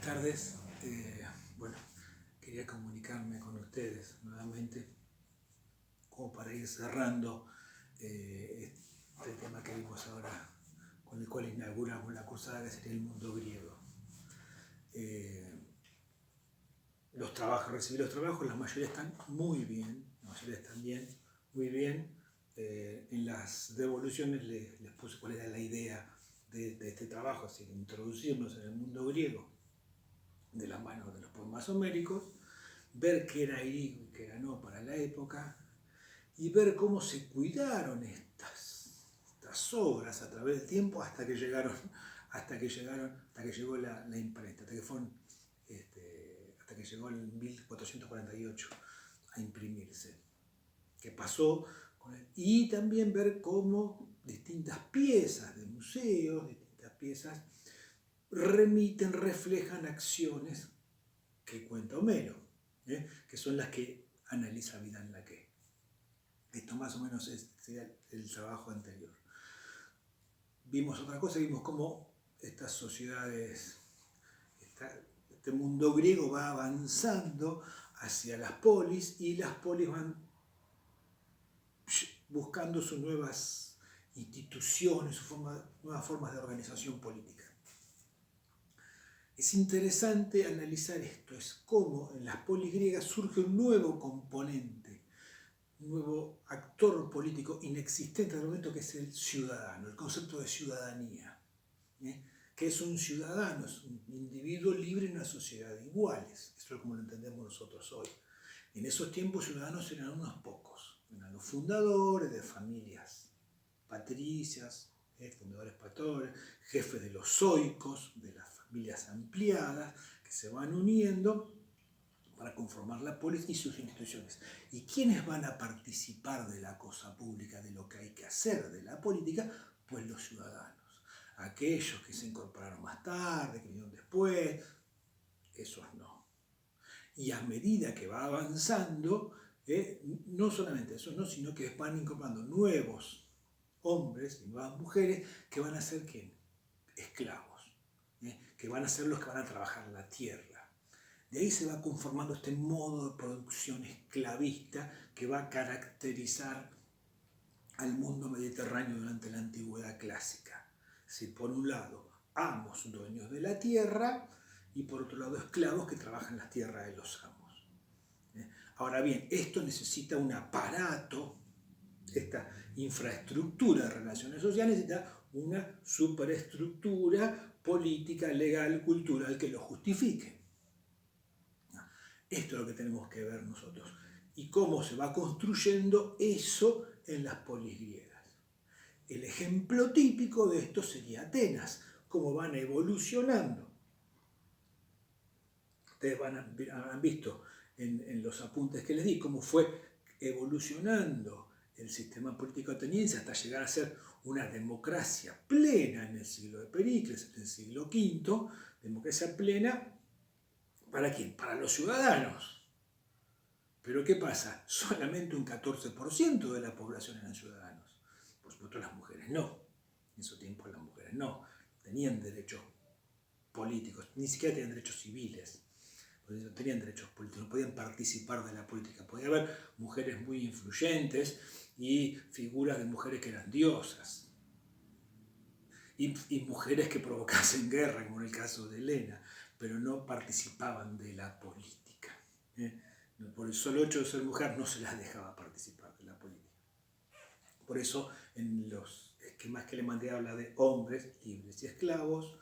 tardes. Bueno, quería comunicarme con ustedes nuevamente como para ir cerrando este tema que vimos ahora, con el cual inauguramos la cruzada, que sería el mundo griego. Recibí los trabajos, la mayoría están muy bien, muy bien. En las devoluciones les puse cuál era la idea de este trabajo, así que introducirnos en el mundo griego de las manos de los poemas homéricos, ver qué era Irigo y qué ganó para la época, y ver cómo se cuidaron estas obras a través del tiempo hasta que llegó la imprenta, hasta que llegó en 1448 a imprimirse. ¿Qué pasó con él? Y también ver cómo distintas piezas de museos, distintas piezas reflejan acciones que cuenta Homero, que son las que analiza Vidal Naquet. Esto más o menos sería el trabajo anterior. Vimos otra cosa, vimos cómo estas sociedades, este mundo griego va avanzando hacia las polis, y las polis van buscando sus nuevas instituciones, nuevas formas de organización política. Es interesante analizar esto, es cómo en las polis griegas surge un nuevo componente, un nuevo actor político inexistente al momento, que es el ciudadano, el concepto de ciudadanía. Que es un ciudadano, es un individuo libre en una sociedad de iguales. Esto es como lo entendemos nosotros hoy. En esos tiempos ciudadanos eran unos pocos, eran los fundadores de familias patricias, fundadores pastores, jefes de los zoicos, de las familias ampliadas, que se van uniendo para conformar la polis y sus instituciones. ¿Y quiénes van a participar de la cosa pública, de lo que hay que hacer, de la política? Pues los ciudadanos. Aquellos que se incorporaron más tarde, que vinieron después, esos no. Y a medida que va avanzando, no solamente eso, no, sino que van incorporando nuevos hombres y nuevas mujeres que van a ser ¿quién? Esclavos, que van a ser los que van a trabajar la tierra. De ahí se va conformando este modo de producción esclavista que va a caracterizar al mundo mediterráneo durante la antigüedad clásica. Es decir, por un lado, amos dueños de la tierra, y por otro lado, esclavos que trabajan las tierras de los amos. Ahora bien, esto necesita un aparato, esta infraestructura de relaciones sociales, necesita una superestructura política, legal, cultural que lo justifique. Esto es lo que tenemos que ver nosotros. Y cómo se va construyendo eso en las polis griegas. El ejemplo típico de esto sería Atenas, cómo van evolucionando. Ustedes habrán visto en los apuntes que les di cómo fue evolucionando el sistema político ateniense hasta llegar a ser una democracia plena en el siglo de Pericles, en el siglo V, democracia plena. ¿Para quién? Para los ciudadanos. Pero ¿qué pasa? Solamente un 14% de la población eran ciudadanos. Por supuesto, las mujeres no. En su tiempo las mujeres no tenían derechos políticos, ni siquiera tenían derechos civiles. No tenían derechos políticos, no podían participar de la política. Podía haber mujeres muy influyentes y figuras de mujeres que eran diosas. Y mujeres que provocasen guerra, como en el caso de Helena, pero no participaban de la política. Por el solo hecho de ser mujer no se las dejaba participar de la política. Por eso en los esquemas que le mandé habla de hombres libres y esclavos.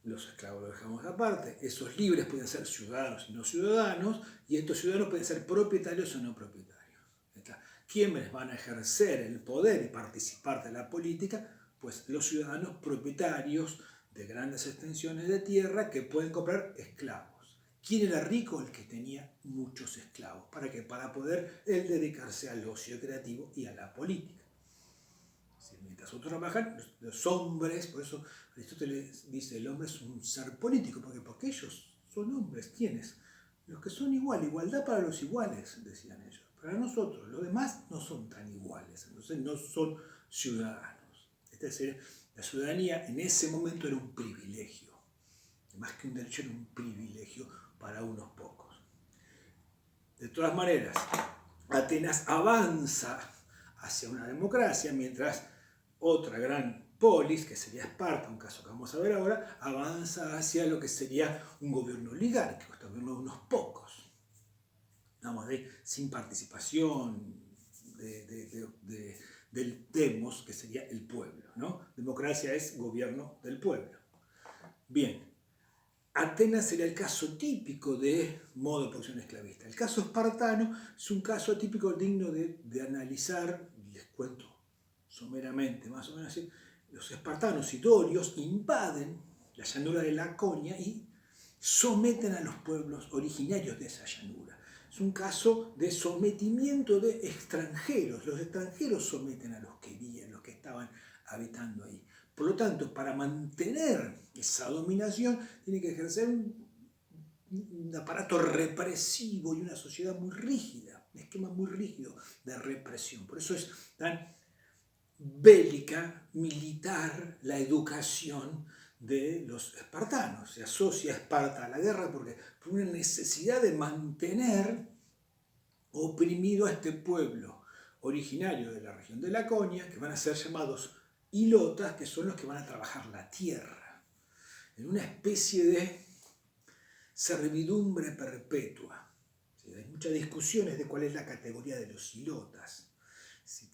Los esclavos los dejamos aparte. Esos libres pueden ser ciudadanos y no ciudadanos, y estos ciudadanos pueden ser propietarios o no propietarios. ¿Quiénes van a ejercer el poder y participar de la política? Pues los ciudadanos propietarios de grandes extensiones de tierra que pueden comprar esclavos. ¿Quién era rico? El que tenía muchos esclavos. ¿Para qué? Para poder él dedicarse al ocio creativo y a la política. Mientras otros trabajan, los hombres, por eso Aristóteles dice el hombre es un ser político, porque ellos son hombres. ¿Quiénes? Los que son iguales, igualdad para los iguales, decían ellos. Para nosotros, los demás no son tan iguales, entonces no son ciudadanos. Es decir, la ciudadanía en ese momento era un privilegio. Más que un derecho, era un privilegio para unos pocos. De todas maneras, Atenas avanza hacia una democracia, mientras otra gran polis, que sería Esparta, un caso que vamos a ver ahora, avanza hacia lo que sería un gobierno oligárquico, este gobierno de unos pocos, vamos, sin participación del demos, que sería el pueblo, ¿no? Democracia es gobierno del pueblo. Bien, Atenas sería el caso típico de modo de producción esclavista. El caso espartano es un caso típico digno de analizar, les cuento someramente, más o menos así. Los espartanos y dorios invaden la llanura de Laconia y someten a los pueblos originarios de esa llanura. Es un caso de sometimiento de extranjeros. Los extranjeros someten a los que vivían, los que estaban habitando ahí. Por lo tanto, para mantener esa dominación, tiene que ejercer un aparato represivo y una sociedad muy rígida, un esquema muy rígido de represión. Por eso es tan bélica, militar, la educación de los espartanos. Se asocia a Esparta a la guerra porque por una necesidad de mantener oprimido a este pueblo originario de la región de Laconia, que van a ser llamados hilotas, que son los que van a trabajar la tierra, en una especie de servidumbre perpetua. Hay muchas discusiones de cuál es la categoría de los hilotas.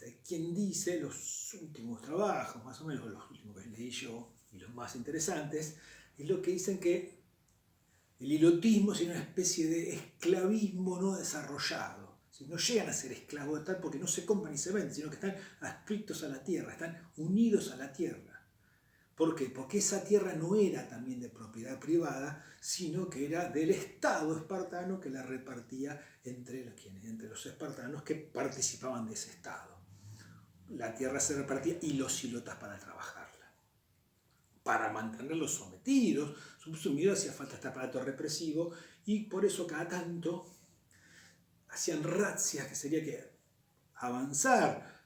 Hay quien dice, los últimos trabajos, más o menos los últimos que leí yo, y los más interesantes, es lo que dicen que el hilotismo es una especie de esclavismo no desarrollado. No llegan a ser esclavos de tal porque no se compran ni se venden, sino que están adscritos a la tierra, están unidos a la tierra. ¿Por qué? Porque esa tierra no era también de propiedad privada, sino que era del Estado espartano que la repartía entre los espartanos que participaban de ese Estado. La tierra se repartía y los hilotas para trabajarla. Para mantenerlos sometidos, subsumidos, hacía falta este aparato represivo y por eso cada tanto hacían razzias, que sería que avanzar,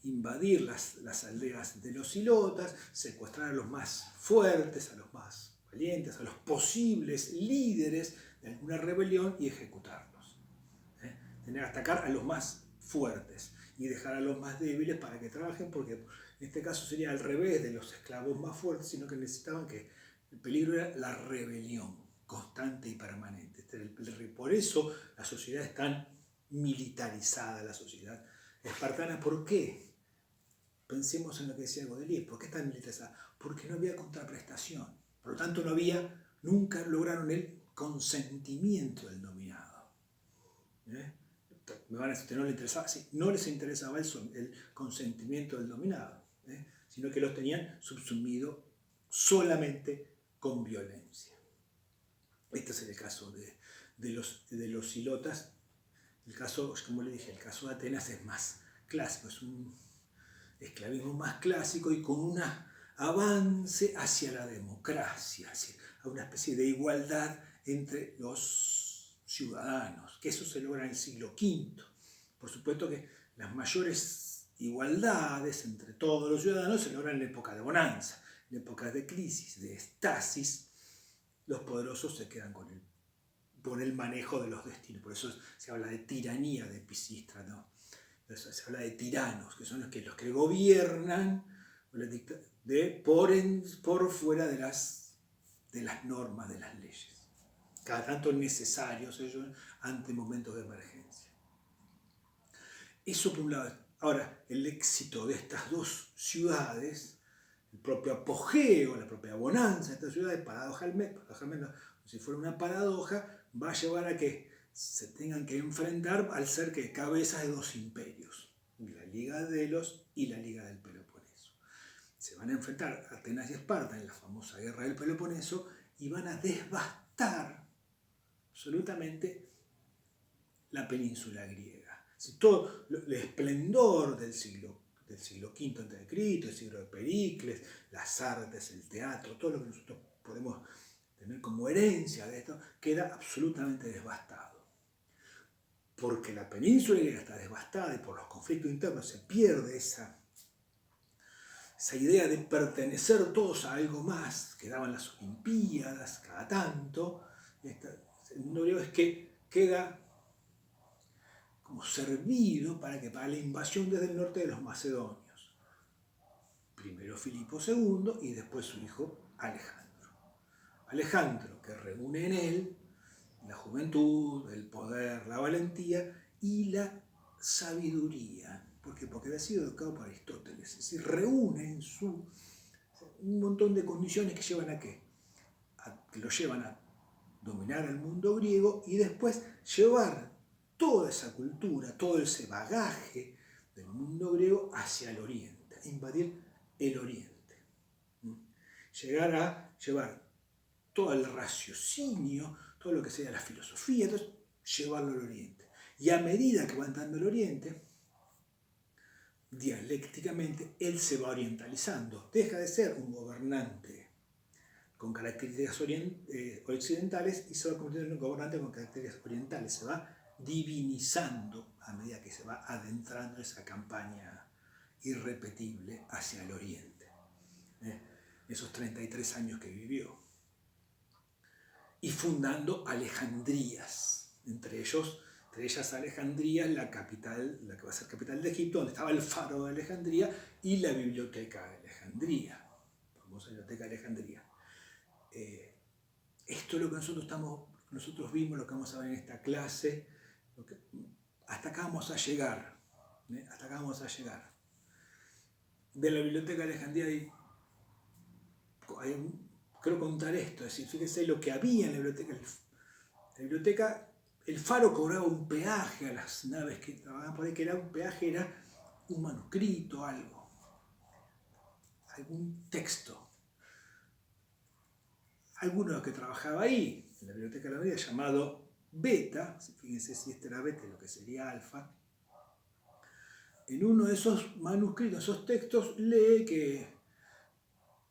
invadir las aldeas de los hilotas, secuestrar a los más fuertes, a los más valientes, a los posibles líderes de alguna rebelión y ejecutarlos. Tener que atacar a los más fuertes y dejar a los más débiles para que trabajen, porque en este caso sería al revés de los esclavos más fuertes, sino que necesitaban que el peligro era la rebelión constante y permanente. Por eso la sociedad es tan militarizada, la sociedad espartana. ¿Por qué? Pensemos en lo que decía Godelier. ¿Por qué tan militarizada? Porque no había contraprestación. Por lo tanto, nunca lograron el consentimiento del dominado. Me van a decir que no les interesaba. Sí, no les interesaba el consentimiento del dominado, sino que los tenían subsumidos solamente con violencia. Este es el caso de los hilotas. El caso, como le dije, el caso de Atenas es más clásico, es un esclavismo más clásico y con un avance hacia la democracia, a una especie de igualdad entre los ciudadanos, que eso se logra en el siglo V. Por supuesto que las mayores igualdades entre todos los ciudadanos se logran en la época de bonanza, en épocas de crisis, de estasis. Los poderosos se quedan con el manejo de los destinos. Por eso se habla de tiranía de Pisístrato, ¿no? Se habla de tiranos, que son los que gobiernan por fuera de las normas, de las leyes. Cada tanto necesarios ellos ante momentos de emergencia. Eso por un lado. Ahora, el éxito de estas dos ciudades, el propio apogeo, la propia bonanza de estas ciudades, paradojalmente, si fuera una paradoja, va a llevar a que se tengan que enfrentar al ser que cabezas de dos imperios, la Liga de Delos y la Liga del Peloponeso. Se van a enfrentar Atenas y Esparta en la famosa guerra del Peloponeso y van a devastar absolutamente la península griega. Todo el esplendor del siglo V a.C., el siglo de Pericles, las artes, el teatro, todo lo que nosotros podemos tener como herencia de esto, queda absolutamente devastado. Porque la península griega está devastada y por los conflictos internos se pierde esa esa idea de pertenecer todos a algo más, que daban las Olimpiadas cada tanto, el mundo griego es que queda como servido para la invasión desde el norte de los macedonios. Primero Filipo II y después su hijo Alejandro. Alejandro, que reúne en él la juventud, el poder, la valentía y la sabiduría. ¿Por qué? Porque había sido educado por Aristóteles. Es decir, reúne en su un montón de condiciones que llevan a qué? Que lo llevan a dominar el mundo griego y después llevar toda esa cultura, todo ese bagaje del mundo griego hacia el oriente, invadir el oriente. Llegar a llevar todo el raciocinio, todo lo que sea la filosofía, entonces llevarlo al oriente. Y a medida que va entrando al oriente, dialécticamente, él se va orientalizando. Deja de ser un gobernante con características occidentales y se va convirtiendo en un gobernante con características orientales. Se va divinizando a medida que se va adentrando esa campaña irrepetible hacia el oriente. Esos 33 años que vivió. Y fundando Alejandrías, entre ellas Alejandría, la capital, la que va a ser capital de Egipto, donde estaba el faro de Alejandría y la biblioteca de Alejandría, la famosa biblioteca de Alejandría. Esto es lo que nosotros vimos, lo que vamos a ver en esta clase, hasta acá vamos a llegar, hasta acá vamos a llegar. De la biblioteca de Alejandría creo contar esto, es decir, fíjense lo que había en la biblioteca. La biblioteca, el faro cobraba un peaje a las naves que trabajaban por ahí, que era un peaje, era un manuscrito, algún texto. Alguno de los que trabajaba ahí, en la biblioteca de la Unidad, llamado Beta, fíjense si este era Beta, lo que sería Alfa, en uno de esos manuscritos, esos textos, lee que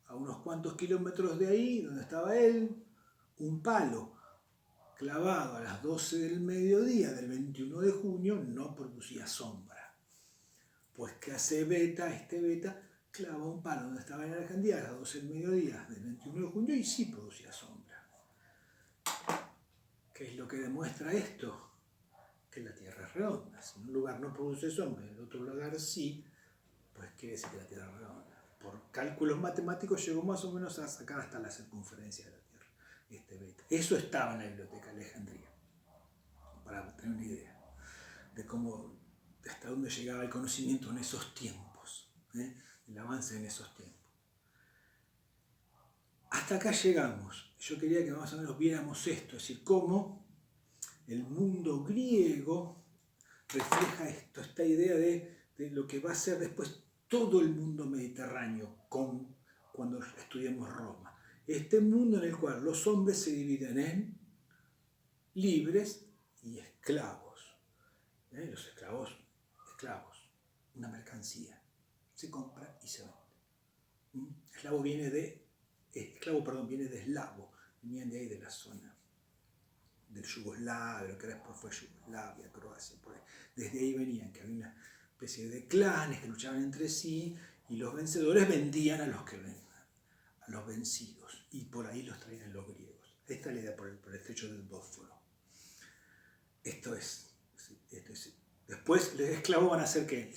a unos cuantos kilómetros de ahí, donde estaba él, un palo clavado a las 12 del mediodía del 21 de junio no producía sombra. Pues ¿qué hace Beta? Este Beta clava un palo donde estaba en Alejandría a las 12 del mediodía del 21 de junio y sí producía sombra. ¿Qué es lo que demuestra esto? Que la Tierra es redonda. Si en un lugar no produce sombra y en otro lugar sí, pues quiere decir que la Tierra es redonda. Por cálculos matemáticos llegó más o menos a sacar hasta la circunferencia de la Tierra, este Beta. Eso estaba en la biblioteca de Alejandría, para tener una idea de cómo, hasta dónde llegaba el conocimiento en esos tiempos, el avance en esos tiempos. Hasta acá llegamos. Yo quería que más o menos viéramos esto, es decir, cómo el mundo griego refleja esto, esta idea de lo que va a ser después todo el mundo mediterráneo cuando estudiemos Roma. Este mundo en el cual los hombres se dividen en libres y esclavos. Los esclavos, una mercancía. Se compra y se vende. Esclavo viene de eslavo, venían de ahí de la zona del Yugoslavia, lo que después fue Yugoslavia, Croacia, por ahí. Desde ahí venían, que había una especie de clanes que luchaban entre sí y los vencedores vendían a los vencidos y por ahí los traían los griegos. Esta es la idea por el estrecho del Bósforo. Esto es. Después los esclavos van a hacer que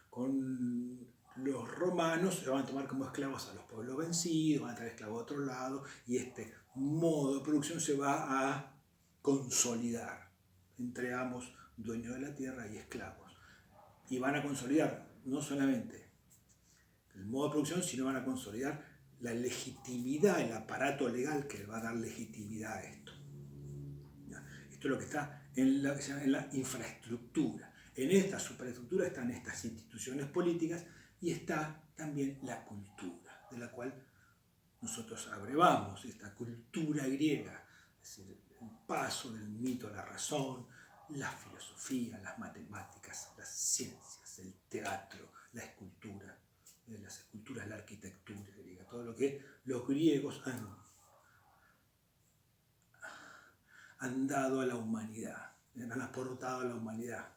con los romanos se van a tomar como esclavos a los pueblos vencidos, van a traer esclavos a otro lado y este modo de producción se va a consolidar entre ambos, dueños de la tierra y esclavos. Y van a consolidar no solamente el modo de producción, sino van a consolidar la legitimidad, el aparato legal que le va a dar legitimidad a esto. Esto es lo que está en la infraestructura. En esta superestructura están estas instituciones políticas y está también la cultura, de la cual nosotros abrevamos, esta cultura griega, es decir, el paso del mito a la razón, la filosofía, las matemáticas, las ciencias, el teatro, la escultura, las esculturas, la arquitectura griega, todo lo que los griegos han dado a la humanidad, han aportado a la humanidad.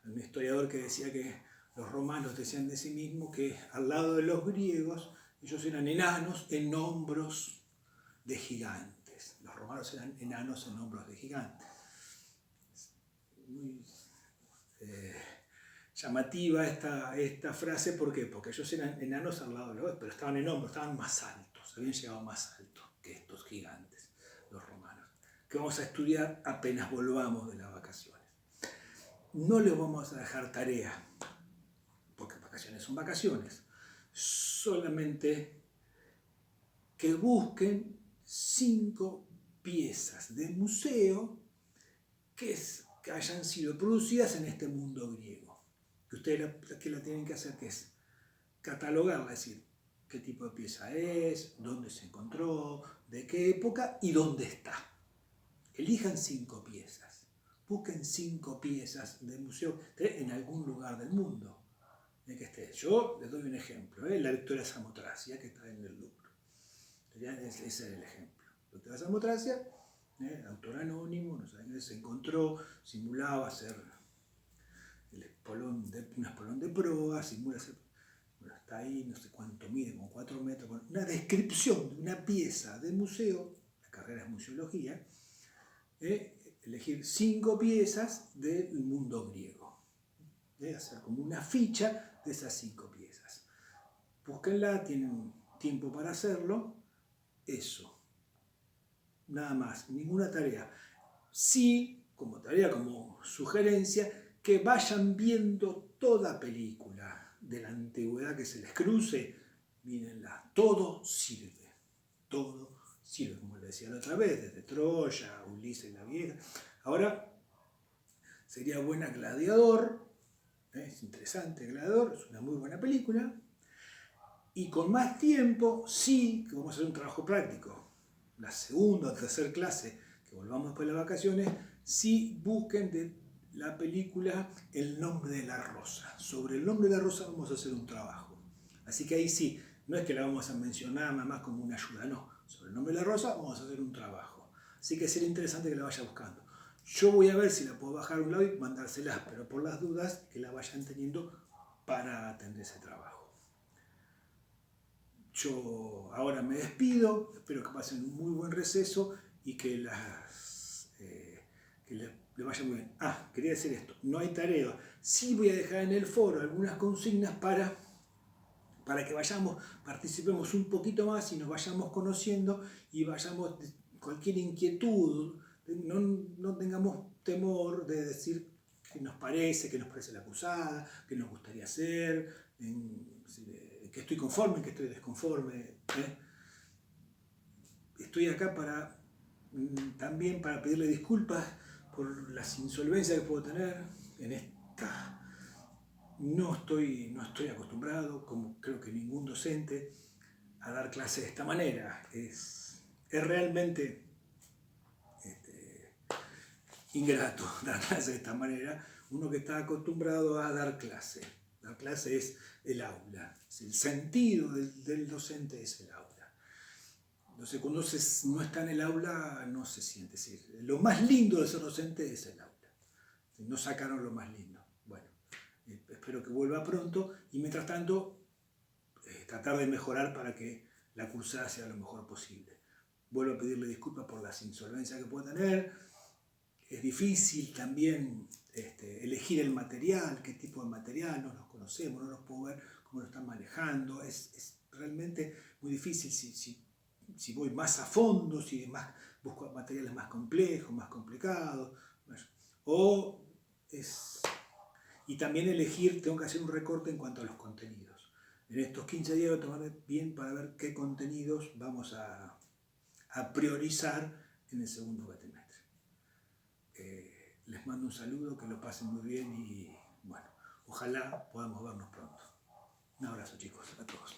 Hay un historiador que decía que Los romanos decían de sí mismos que al lado de los griegos ellos eran enanos en hombros de gigantes. Los romanos eran enanos en hombros de gigantes. Muy llamativa esta frase, ¿por qué? Porque ellos eran enanos al lado de los, pero estaban en hombros, estaban más altos, habían llegado más alto que estos gigantes, los romanos, que vamos a estudiar apenas volvamos de las vacaciones. No les vamos a dejar tarea, porque vacaciones son vacaciones, solamente que busquen 5 piezas de museo que hayan sido producidas en este mundo griego. Que ustedes que la tienen que hacer, que es catalogarla, es decir, qué tipo de pieza es, dónde se encontró, de qué época y dónde está. Elijan 5 piezas. Busquen 5 piezas de museo en algún lugar del mundo. Que esté. Yo les doy un ejemplo, la Victoria Samotracia, que está en el Louvre. Ese es el ejemplo. La Victoria Samotracia, autor anónimo, no sé, se encontró, simulaba ser un espolón de proa, simula ser, bueno, está ahí, no sé cuánto mide, como 4 metros, bueno, una descripción de una pieza de museo, la carrera es museología, elegir 5 piezas del mundo griego, hacer como una ficha de esas 5 piezas. Búsquenla, tienen tiempo para hacerlo, eso, nada más, ninguna tarea. Sí, como tarea, como sugerencia, que vayan viendo toda película de la antigüedad que se les cruce, mírenla, todo sirve, como le decía la otra vez, desde Troya, Ulises la Vieja. Ahora, sería buena Gladiador, es interesante Gladiador, es una muy buena película, y con más tiempo, sí, que vamos a hacer un trabajo práctico, la segunda o tercera clase, que volvamos después de las vacaciones, sí busquen de la película El nombre de la rosa. Sobre el nombre de la rosa vamos a hacer un trabajo. Así que ahí sí, no es que la vamos a mencionar nada más como una ayuda, no. Sobre el nombre de la rosa vamos a hacer un trabajo. Así que sería interesante que la vaya buscando. Yo voy a ver si la puedo bajar a un lado y mandárselas, pero por las dudas que la vayan teniendo para atender ese trabajo. Yo ahora me despido, espero que pasen un muy buen receso y que le vaya muy bien. Quería decir esto, no hay tarea. Sí voy a dejar en el foro algunas consignas para que participemos un poquito más y nos vayamos conociendo y vayamos, cualquier inquietud, no tengamos temor de decir qué nos parece la acusada, qué nos gustaría hacer, que estoy conforme, que estoy desconforme. Estoy acá también para pedirle disculpas por las insolvencias que puedo tener en esta. No estoy acostumbrado, como creo que ningún docente, a dar clases de esta manera. Es realmente ingrato dar clases de esta manera. Uno que está acostumbrado a dar clase. Dar clase es el aula. El sentido del docente es el aula. Entonces, cuando no está en el aula, no se siente. Lo más lindo de ser docente es el aula. No sacaron lo más lindo. Bueno, espero que vuelva pronto y mientras tanto, tratar de mejorar para que la cursada sea lo mejor posible. Vuelvo a pedirle disculpas por las insolvencias que puedo tener. Es difícil también elegir el material, qué tipo de material, no los conocemos, no los puedo ver cómo lo están manejando. Es realmente muy difícil si voy más a fondo, busco materiales más complejos, más complicados. Y también tengo que hacer un recorte en cuanto a los contenidos. En estos 15 días voy a tomar bien para ver qué contenidos vamos a priorizar en el segundo cuatrimestre. Les mando un saludo, que lo pasen muy bien y bueno, ojalá podamos vernos pronto. Un abrazo, chicos, a todos.